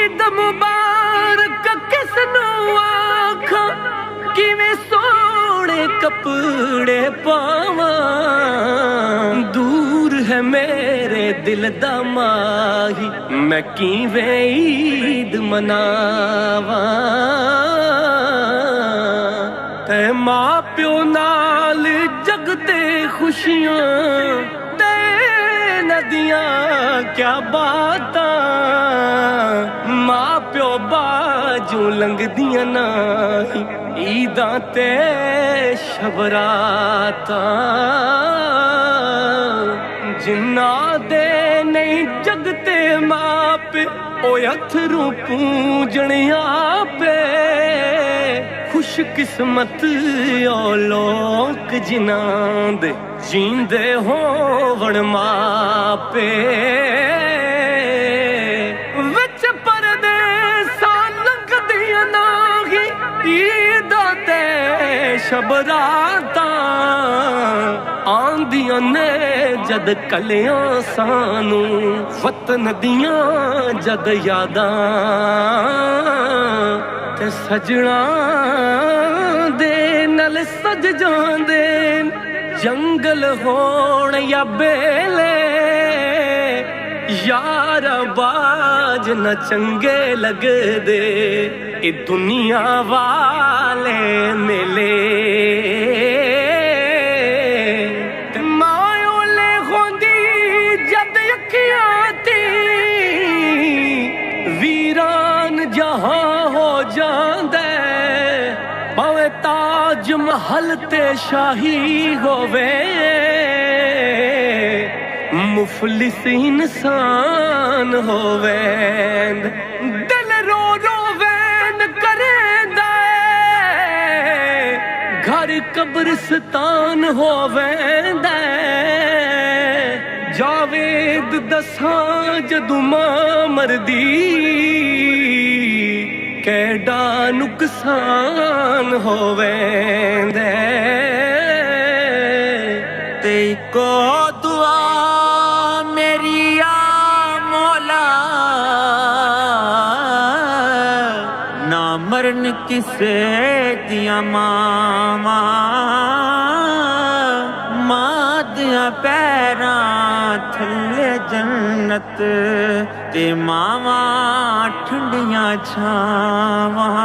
ईद मुबारक किसनू आखा किवें सोहणे कपड़े पावां दूर है मेरे दिल दा माही मैं किवें ईद मनावां ते मां प्यो नाल जगते खुशियां ते नदियां क्या बातां मां प्यो बाजू लंघदियां नाही ईदां ते शबरातां जिन्ना दे नहीं जगते मापे ओ अथरू पूजणिया पे खुश किस्मत ओ लोक जिन्हां दे जींदे होवण मापे विच परदेसां लंघदियां नाही ईदां ते शबरातां आंदियां ने जद कलियां सानू वतन दियां जद यादां ते सजना दे नल सज जांदे जंगल होण या बेले यार बाज न चंगे लगदे ए दुनिया वाले मेले जहां हो जांदे भावें ताज महल ते शाही होवे मुफलिस इंसान होवे दिल रो रोवेन करेंदा घर कब्रिस्तान होवेंदा जावेद दसां जदू मां मरदी केड़ा नुकसान होवेंदे ते को दुआ मेरी आ मौला ना मरन किसे दिया मामा मां दिया पैरां थल्ले जन्नत ते मावां ठंडियां छावां